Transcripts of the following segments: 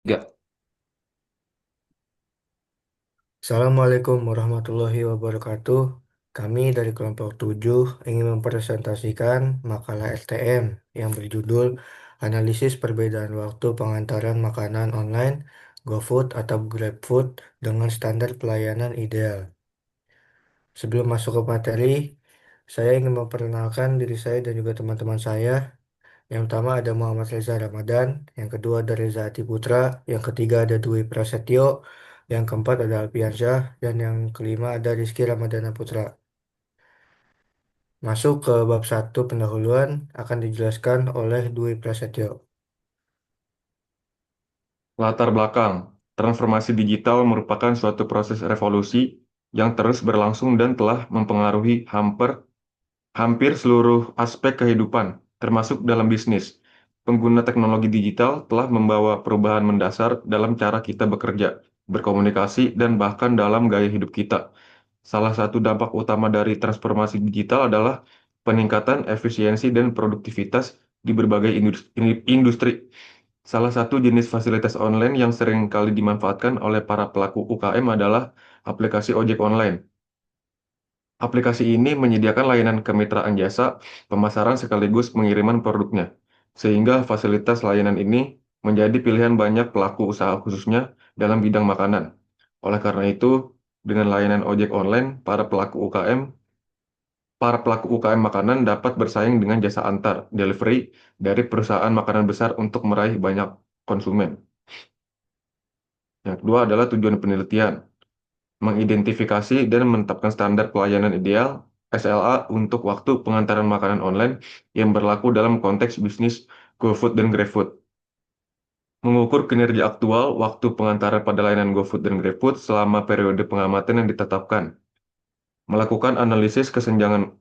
Tiga. Assalamualaikum warahmatullahi wabarakatuh. Kami dari kelompok 7 ingin mempresentasikan makalah STM yang berjudul Analisis Perbedaan Waktu Pengantaran Makanan Online, GoFood atau GrabFood dengan Standar Pelayanan Ideal. Sebelum masuk ke materi, saya ingin memperkenalkan diri saya dan juga teman-teman saya. Yang pertama ada Muhammad Reza Ramadan, yang kedua ada Reza Ati Putra, yang ketiga ada Dwi Prasetyo, yang keempat ada Alfiansyah, dan yang kelima ada Rizky Ramadana Putra. Masuk ke bab satu pendahuluan akan dijelaskan oleh Dwi Prasetyo. Latar belakang. Transformasi digital merupakan suatu proses revolusi yang terus berlangsung dan telah mempengaruhi hampir seluruh aspek kehidupan, termasuk dalam bisnis. Pengguna teknologi digital telah membawa perubahan mendasar dalam cara kita bekerja, berkomunikasi, dan bahkan dalam gaya hidup kita. Salah satu dampak utama dari transformasi digital adalah peningkatan efisiensi dan produktivitas di berbagai industri. Salah satu jenis fasilitas online yang sering kali dimanfaatkan oleh para pelaku UKM adalah aplikasi ojek online. Aplikasi ini menyediakan layanan kemitraan jasa, pemasaran sekaligus pengiriman produknya, sehingga fasilitas layanan ini menjadi pilihan banyak pelaku usaha khususnya dalam bidang makanan. Oleh karena itu, dengan layanan ojek online, para pelaku UKM makanan dapat bersaing dengan jasa antar delivery dari perusahaan makanan besar untuk meraih banyak konsumen. Yang kedua adalah tujuan penelitian, mengidentifikasi dan menetapkan standar pelayanan ideal (SLA) untuk waktu pengantaran makanan online yang berlaku dalam konteks bisnis GoFood dan GrabFood. Mengukur kinerja aktual waktu pengantaran pada layanan GoFood dan GrabFood selama periode pengamatan yang ditetapkan. Melakukan analisis kesenjangan,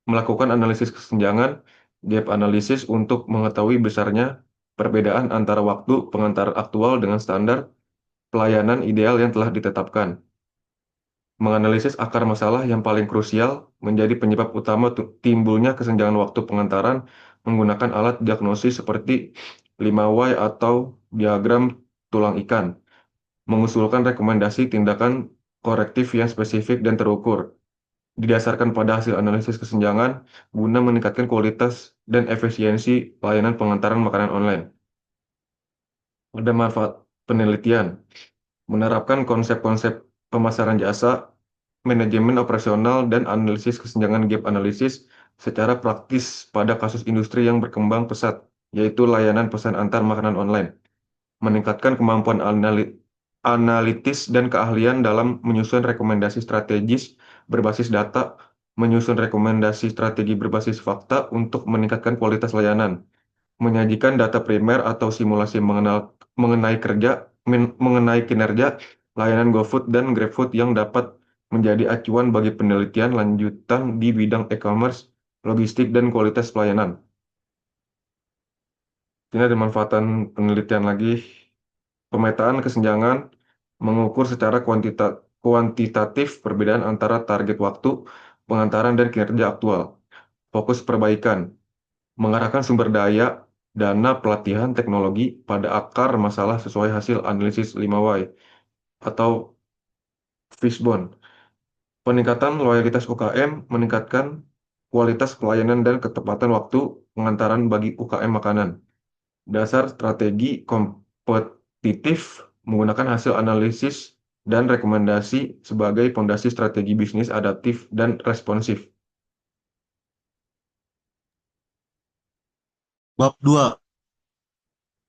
melakukan analisis kesenjangan, gap analisis untuk mengetahui besarnya perbedaan antara waktu pengantaran aktual dengan standar pelayanan ideal yang telah ditetapkan. Menganalisis akar masalah yang paling krusial menjadi penyebab utama timbulnya kesenjangan waktu pengantaran menggunakan alat diagnosis seperti 5Y atau diagram tulang ikan. Mengusulkan rekomendasi tindakan korektif yang spesifik dan terukur, didasarkan pada hasil analisis kesenjangan guna meningkatkan kualitas dan efisiensi pelayanan pengantaran makanan online. Ada manfaat penelitian, menerapkan konsep-konsep pemasaran jasa, manajemen operasional, dan analisis kesenjangan gap analisis secara praktis pada kasus industri yang berkembang pesat, yaitu layanan pesan antar makanan online. Meningkatkan kemampuan analitis dan keahlian dalam menyusun rekomendasi strategis berbasis data, menyusun rekomendasi strategi berbasis fakta untuk meningkatkan kualitas layanan, menyajikan data primer atau simulasi mengenai kinerja layanan GoFood dan GrabFood yang dapat menjadi acuan bagi penelitian lanjutan di bidang e-commerce, logistik, dan kualitas pelayanan. Ini ada manfaatan penelitian lagi, pemetaan kesenjangan, mengukur secara kuantitatif perbedaan antara target waktu, pengantaran, dan kinerja aktual. Fokus perbaikan, mengarahkan sumber daya, dana, pelatihan, teknologi pada akar masalah sesuai hasil analisis 5Y atau Fishbone. Peningkatan loyalitas UKM, meningkatkan kualitas pelayanan dan ketepatan waktu pengantaran bagi UKM makanan. Dasar strategi kompetitif menggunakan hasil analisis dan rekomendasi sebagai fondasi strategi bisnis adaptif dan responsif. Bab 2,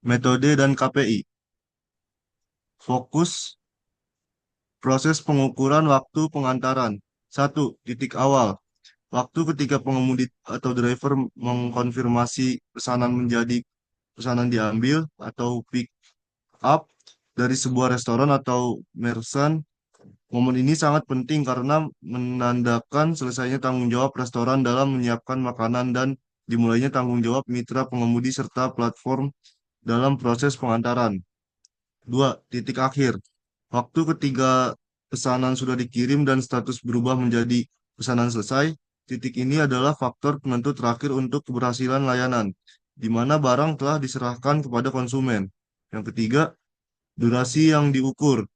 Metode dan KPI. Fokus proses pengukuran waktu pengantaran. Satu, titik awal. Waktu ketika pengemudi atau driver mengkonfirmasi pesanan menjadi pesanan diambil atau pick up dari sebuah restoran atau merchant. Momen ini sangat penting karena menandakan selesainya tanggung jawab restoran dalam menyiapkan makanan dan dimulainya tanggung jawab mitra pengemudi serta platform dalam proses pengantaran. Dua, titik akhir. Waktu ketiga pesanan sudah dikirim dan status berubah menjadi pesanan selesai. Titik ini adalah faktor penentu terakhir untuk keberhasilan layanan, di mana barang telah diserahkan kepada konsumen. Yang ketiga, Durasi yang diukur.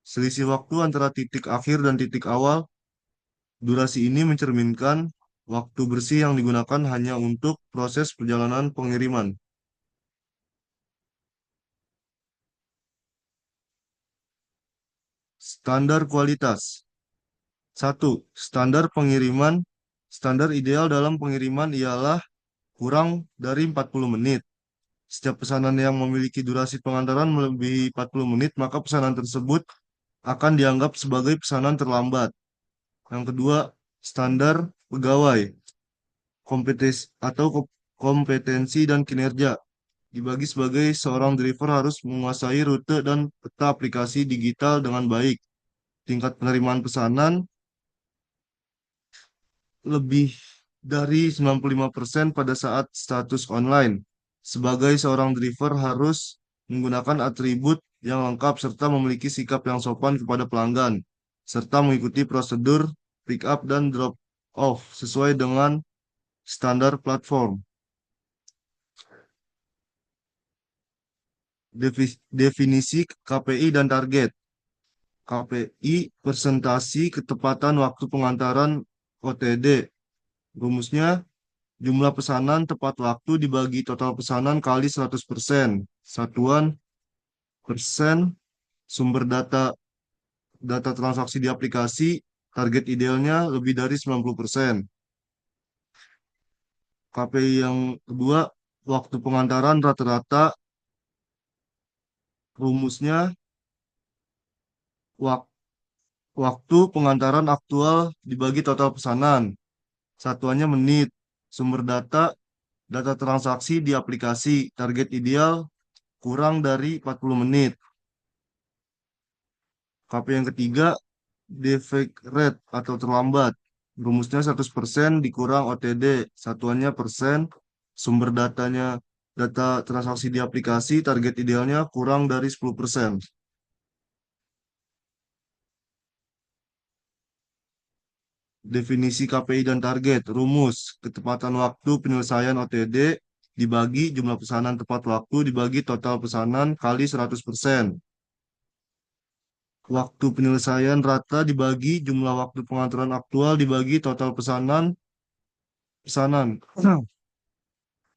Selisih waktu antara titik akhir dan titik awal. Durasi ini mencerminkan waktu bersih yang digunakan hanya untuk proses perjalanan pengiriman. Standar kualitas. Satu, standar pengiriman. Standar ideal dalam pengiriman ialah kurang dari 40 menit. Setiap pesanan yang memiliki durasi pengantaran melebihi 40 menit, maka pesanan tersebut akan dianggap sebagai pesanan terlambat. Yang kedua, standar pegawai, kompetensi dan kinerja. Dibagi sebagai seorang driver harus menguasai rute dan peta aplikasi digital dengan baik. Tingkat penerimaan pesanan lebih dari 95% pada saat status online. Sebagai seorang driver harus menggunakan atribut yang lengkap serta memiliki sikap yang sopan kepada pelanggan, serta mengikuti prosedur pick up dan drop off sesuai dengan standar platform. Definisi KPI dan target. KPI presentasi ketepatan waktu pengantaran OTD. Rumusnya jumlah pesanan tepat waktu dibagi total pesanan kali 100%. Satuan persen sumber data transaksi di aplikasi, target idealnya lebih dari 90%. KPI yang kedua, waktu pengantaran rata-rata, rumusnya wak- waktu pengantaran aktual dibagi total pesanan. Satuannya menit. Sumber data transaksi di aplikasi, target ideal kurang dari 40 menit. KPI yang ketiga, defect rate atau terlambat. Rumusnya 100% dikurang OTD, satuannya persen, sumber data transaksi di aplikasi, target idealnya kurang dari 10%. Definisi KPI dan target, rumus, ketepatan waktu penyelesaian OTD dibagi jumlah pesanan tepat waktu dibagi total pesanan kali 100%. Waktu penyelesaian rata dibagi jumlah waktu pengaturan aktual dibagi total pesanan.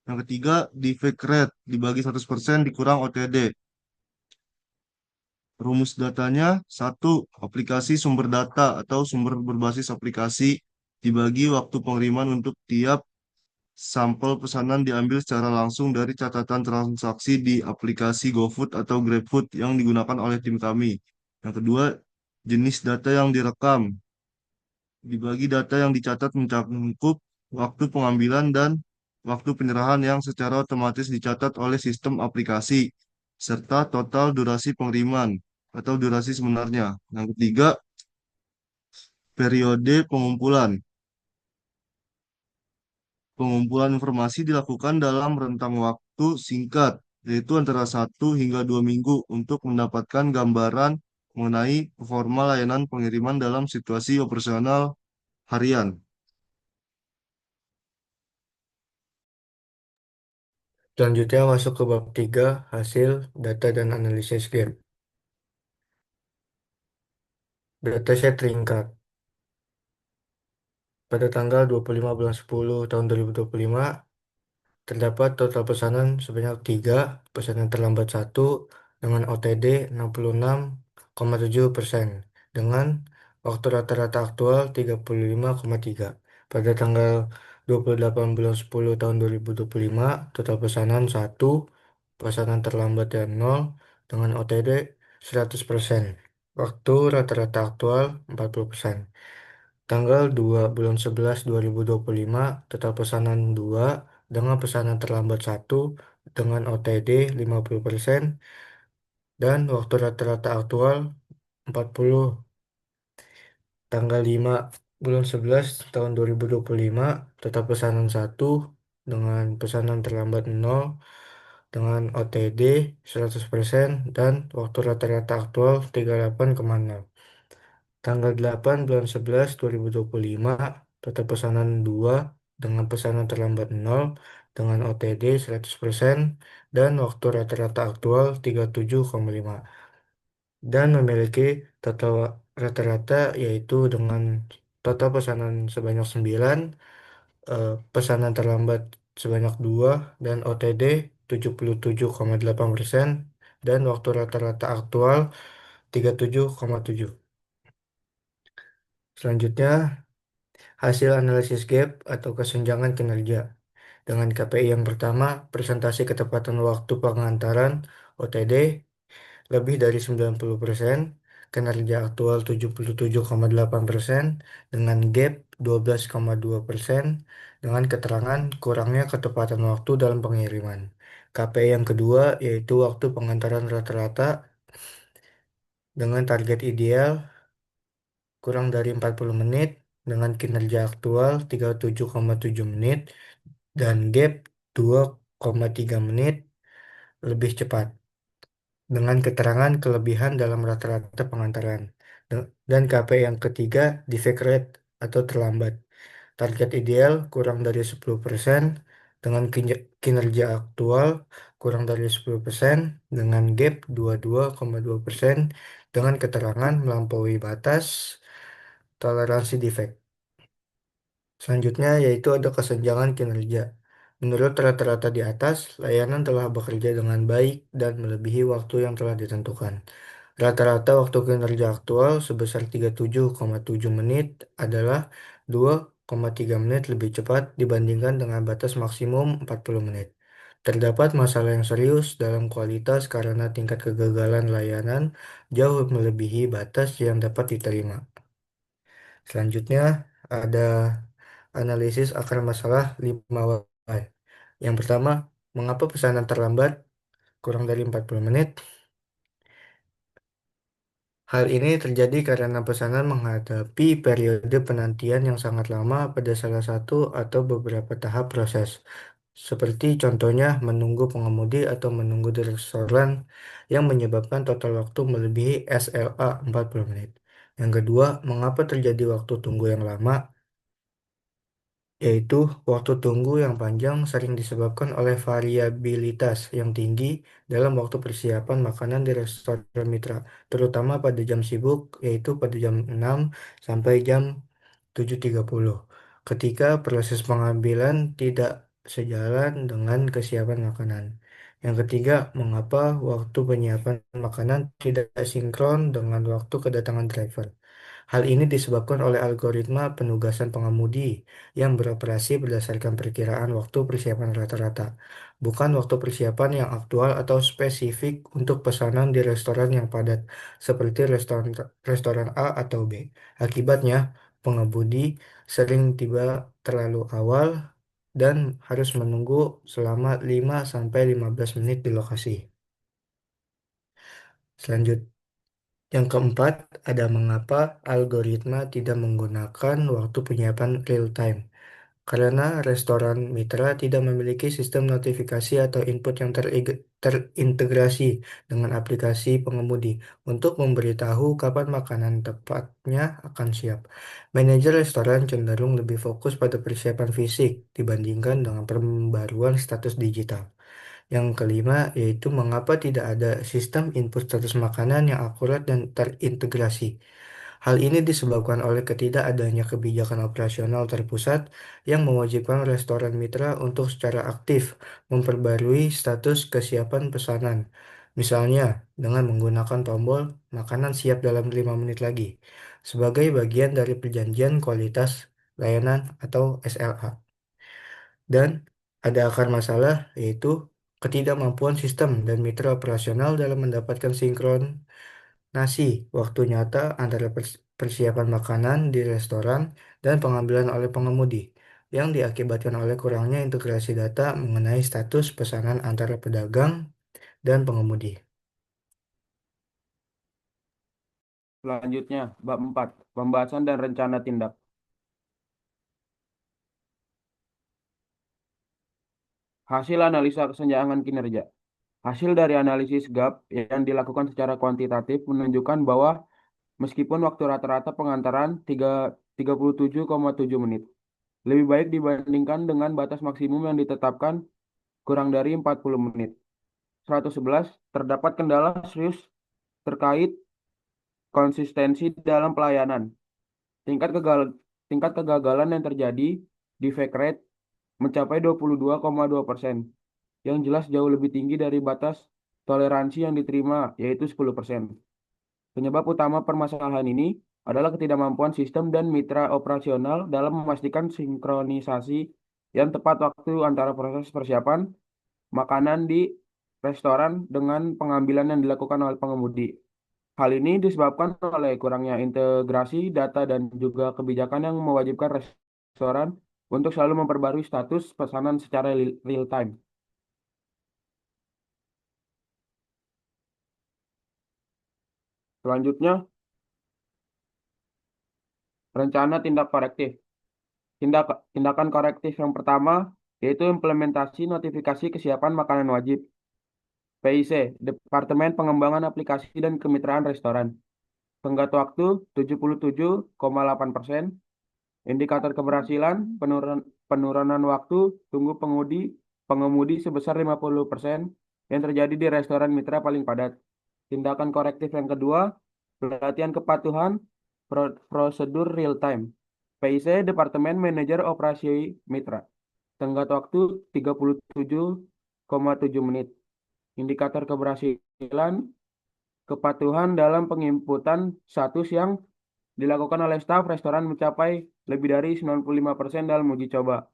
Yang ketiga, defect rate dibagi 100% dikurang OTD. Rumus datanya, satu, aplikasi sumber data atau sumber berbasis aplikasi dibagi waktu pengiriman untuk tiap sampel pesanan diambil secara langsung dari catatan transaksi di aplikasi GoFood atau GrabFood yang digunakan oleh tim kami. Yang kedua, jenis data yang direkam dibagi data yang dicatat mencakup waktu pengambilan dan waktu penyerahan yang secara otomatis dicatat oleh sistem aplikasi, serta total durasi pengiriman atau durasi sebenarnya. Yang ketiga, periode pengumpulan. Pengumpulan informasi dilakukan dalam rentang waktu singkat, yaitu antara 1 hingga 2 minggu untuk mendapatkan gambaran mengenai performa layanan pengiriman dalam situasi operasional harian. Selanjutnya masuk ke bab 3, hasil data dan analisis game. Dataset ringkat. Pada tanggal 25 bulan 10 tahun 2025, terdapat total pesanan sebanyak 3, pesanan terlambat 1 dengan OTD 66,7% dengan waktu rata-rata aktual 35,3. Pada tanggal 28 bulan 10 tahun 2025, total pesanan 1, pesanan terlambat dan 0 dengan OTD 100%. Waktu rata-rata aktual 40%. Tanggal 2 bulan 11 2025, total pesanan 2 dengan pesanan terlambat 1 dengan OTD 50% dan waktu rata-rata aktual 40. Tanggal 5 bulan 11 tahun 2025, total pesanan 1 dengan pesanan terlambat 0 dengan OTD 100% dan waktu rata-rata aktual 38,6. Tanggal 8 bulan 11 2025, total pesanan 2 dengan pesanan terlambat 0 dengan OTD 100% dan waktu rata-rata aktual 37,5 dan memiliki total rata-rata yaitu dengan total pesanan sebanyak 9, pesanan terlambat sebanyak 2 dan OTD 77,8% dan waktu rata-rata aktual 37,7. Selanjutnya, hasil analisis gap atau kesenjangan kinerja. Dengan KPI yang pertama, presentasi ketepatan waktu pengantaran OTD lebih dari 90%, kinerja aktual 77,8%, dengan gap 12,2%, dengan keterangan kurangnya ketepatan waktu dalam pengiriman. KPI yang kedua yaitu waktu pengantaran rata-rata dengan target ideal kurang dari 40 menit, dengan kinerja aktual 37,7 menit, dan gap 2,3 menit lebih cepat, dengan keterangan kelebihan dalam rata-rata pengantaran. Dan KPI yang ketiga, defect rate atau terlambat. Target ideal kurang dari 10%, dengan kinerja aktual kurang dari 10%, dengan gap 22,2%, dengan keterangan melampaui batas toleransi defect. Selanjutnya yaitu ada kesenjangan kinerja. Menurut rata-rata di atas, layanan telah bekerja dengan baik dan melebihi waktu yang telah ditentukan. Rata-rata waktu kinerja aktual sebesar 37,7 menit adalah 2,3 menit lebih cepat dibandingkan dengan batas maksimum 40 menit. Terdapat masalah yang serius dalam kualitas karena tingkat kegagalan layanan jauh melebihi batas yang dapat diterima. Selanjutnya ada analisis akar masalah 5 why. Yang pertama, mengapa pesanan terlambat kurang dari 40 menit? Hal ini terjadi karena pesanan menghadapi periode penantian yang sangat lama pada salah satu atau beberapa tahap proses. Seperti contohnya menunggu pengemudi atau menunggu di restoran yang menyebabkan total waktu melebihi SLA 40 menit. Yang kedua, mengapa terjadi waktu tunggu yang lama? Yaitu waktu tunggu yang panjang sering disebabkan oleh variabilitas yang tinggi dalam waktu persiapan makanan di restoran mitra, terutama pada jam sibuk, yaitu pada jam 6 sampai jam 7.30, ketika proses pengambilan tidak sejalan dengan kesiapan makanan. Yang ketiga, mengapa waktu penyiapan makanan tidak sinkron dengan waktu kedatangan driver? Hal ini disebabkan oleh algoritma penugasan pengemudi yang beroperasi berdasarkan perkiraan waktu persiapan rata-rata, bukan waktu persiapan yang aktual atau spesifik untuk pesanan di restoran yang padat, seperti restoran restoran A atau B. Akibatnya, pengemudi sering tiba terlalu awal dan harus menunggu selama 5-15 menit di lokasi. Selanjutnya, yang keempat, ada mengapa algoritma tidak menggunakan waktu penyiapan real time. Karena restoran mitra tidak memiliki sistem notifikasi atau input yang terintegrasi dengan aplikasi pengemudi untuk memberitahu kapan makanan tepatnya akan siap. Manajer restoran cenderung lebih fokus pada persiapan fisik dibandingkan dengan pembaruan status digital. Yang kelima yaitu mengapa tidak ada sistem input status makanan yang akurat dan terintegrasi. Hal ini disebabkan oleh ketidakadanya kebijakan operasional terpusat yang mewajibkan restoran mitra untuk secara aktif memperbarui status kesiapan pesanan. Misalnya, dengan menggunakan tombol "Makanan siap dalam 5 menit lagi" sebagai bagian dari perjanjian kualitas layanan atau SLA. Dan ada akar masalah yaitu ketidakmampuan sistem dan mitra operasional dalam mendapatkan sinkronasi waktu nyata antara persiapan makanan di restoran dan pengambilan oleh pengemudi, yang diakibatkan oleh kurangnya integrasi data mengenai status pesanan antara pedagang dan pengemudi. Selanjutnya, bab 4, pembahasan dan rencana tindak. Hasil analisa kesenjangan kinerja. Hasil dari analisis gap yang dilakukan secara kuantitatif menunjukkan bahwa meskipun waktu rata-rata pengantaran 37,7 menit, lebih baik dibandingkan dengan batas maksimum yang ditetapkan kurang dari 40 menit. 111, terdapat kendala serius terkait konsistensi dalam pelayanan. Tingkat tingkat kegagalan yang terjadi di fake rate mencapai 22,2%, yang jelas jauh lebih tinggi dari batas toleransi yang diterima, yaitu 10%. Penyebab utama permasalahan ini adalah ketidakmampuan sistem dan mitra operasional dalam memastikan sinkronisasi yang tepat waktu antara proses persiapan makanan di restoran dengan pengambilan yang dilakukan oleh pengemudi. Hal ini disebabkan oleh kurangnya integrasi data dan juga kebijakan yang mewajibkan restoran untuk selalu memperbarui status pesanan secara real time. Selanjutnya, rencana tindak korektif. Tindakan korektif yang pertama yaitu implementasi notifikasi kesiapan makanan wajib. PIC, Departemen Pengembangan Aplikasi dan Kemitraan Restoran. Tenggat waktu 77,8%. Indikator keberhasilan penurunan waktu tunggu pengemudi sebesar 50% yang terjadi di restoran mitra paling padat. Tindakan korektif yang kedua, pelatihan kepatuhan prosedur real time. PIC Departemen Manajer Operasi Mitra. Tenggat waktu 37,7 menit. Indikator keberhasilan kepatuhan dalam penginputan status yang dilakukan oleh staf restoran mencapai lebih dari 95% dalam uji coba.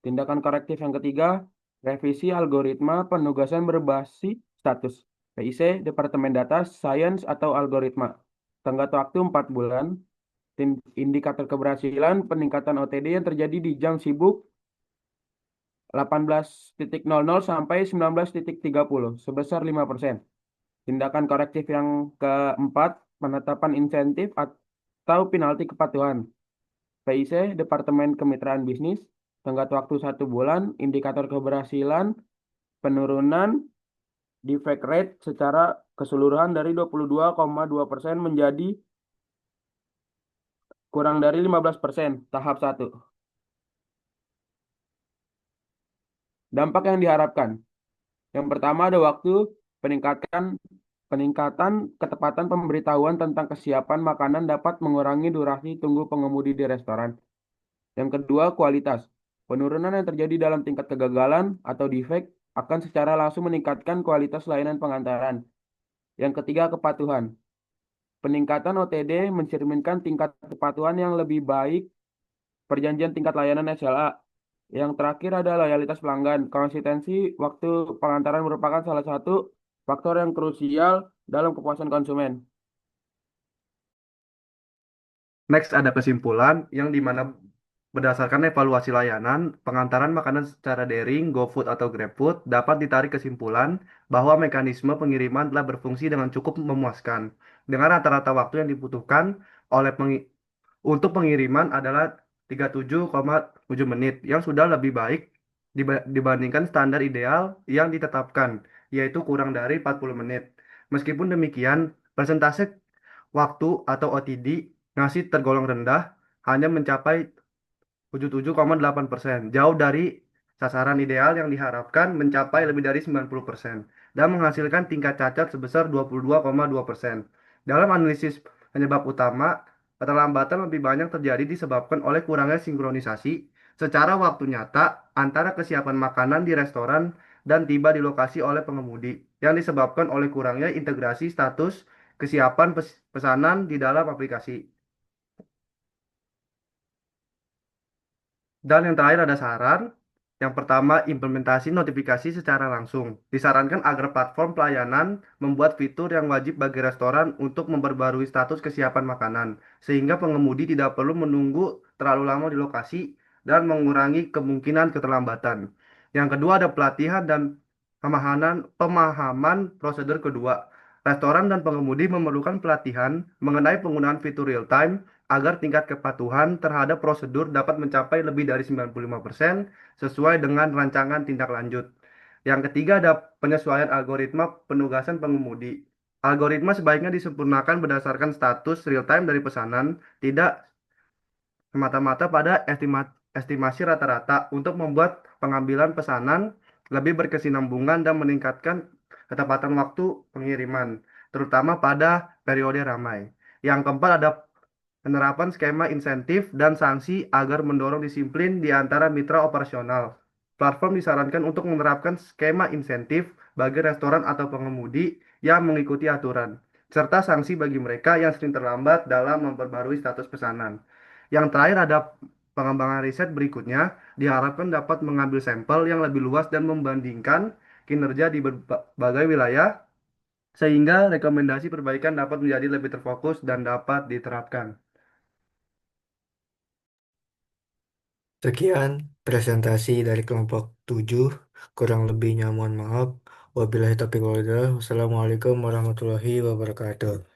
Tindakan korektif yang ketiga, revisi algoritma penugasan berbasis status. PIC, Departemen Data, Science atau Algoritma. Tenggat waktu 4 bulan. Indikator keberhasilan peningkatan OTD yang terjadi di jam sibuk 18.00 sampai 19.30 sebesar 5%. Tindakan korektif yang keempat, penetapan insentif atau penalti kepatuhan. PIC, Departemen Kemitraan Bisnis, tenggat waktu 1 bulan, indikator keberhasilan, penurunan defect rate secara keseluruhan dari 22,2% menjadi kurang dari 15%, tahap 1. Dampak yang diharapkan. Yang pertama ada waktu peningkatan ketepatan pemberitahuan tentang kesiapan makanan dapat mengurangi durasi tunggu pengemudi di restoran. Yang kedua, kualitas. Penurunan yang terjadi dalam tingkat kegagalan atau defect akan secara langsung meningkatkan kualitas layanan pengantaran. Yang ketiga, kepatuhan. Peningkatan OTD mencerminkan tingkat kepatuhan yang lebih baik perjanjian tingkat layanan SLA. Yang terakhir ada loyalitas pelanggan. Konsistensi waktu pengantaran merupakan salah satu faktor yang krusial dalam kepuasan konsumen. Next ada kesimpulan yang dimana berdasarkan evaluasi layanan, pengantaran makanan secara daring, GoFood atau GrabFood dapat ditarik kesimpulan bahwa mekanisme pengiriman telah berfungsi dengan cukup memuaskan. Dengan rata-rata waktu yang dibutuhkan oleh untuk pengiriman adalah 37,7 menit yang sudah lebih baik dibandingkan standar ideal yang ditetapkan, yaitu kurang dari 40 menit. Meskipun demikian, persentase waktu atau OTD ngasih tergolong rendah hanya mencapai 77,8%, jauh dari sasaran ideal yang diharapkan mencapai lebih dari 90% dan menghasilkan tingkat cacat sebesar 22,2%. Dalam analisis penyebab utama, keterlambatan lebih banyak terjadi disebabkan oleh kurangnya sinkronisasi secara waktu nyata antara kesiapan makanan di restoran dan tiba di lokasi oleh pengemudi, yang disebabkan oleh kurangnya integrasi status kesiapan pesanan di dalam aplikasi. Dan yang terakhir ada saran. Yang pertama, implementasi notifikasi secara langsung. Disarankan agar platform pelayanan membuat fitur yang wajib bagi restoran untuk memperbarui status kesiapan makanan, sehingga pengemudi tidak perlu menunggu terlalu lama di lokasi dan mengurangi kemungkinan keterlambatan. Yang kedua ada pelatihan dan pemahaman prosedur kedua. Restoran dan pengemudi memerlukan pelatihan mengenai penggunaan fitur real time agar tingkat kepatuhan terhadap prosedur dapat mencapai lebih dari 95% sesuai dengan rancangan tindak lanjut. Yang ketiga ada penyesuaian algoritma penugasan pengemudi. Algoritma sebaiknya disempurnakan berdasarkan status real time dari pesanan, tidak semata-mata pada estimasi rata-rata untuk membuat pengambilan pesanan lebih berkesinambungan dan meningkatkan ketepatan waktu pengiriman, terutama pada periode ramai. Yang keempat ada penerapan skema insentif dan sanksi agar mendorong disiplin di antara mitra operasional. Platform disarankan untuk menerapkan skema insentif bagi restoran atau pengemudi yang mengikuti aturan, serta sanksi bagi mereka yang sering terlambat dalam memperbarui status pesanan. Yang terakhir ada pengembangan riset berikutnya, diharapkan dapat mengambil sampel yang lebih luas dan membandingkan kinerja di berbagai wilayah, sehingga rekomendasi perbaikan dapat menjadi lebih terfokus dan dapat diterapkan. Sekian presentasi dari kelompok 7. Kurang lebihnya mohon maaf. Wabillahi taufiq wal hidayah. Wassalamualaikum warahmatullahi wabarakatuh.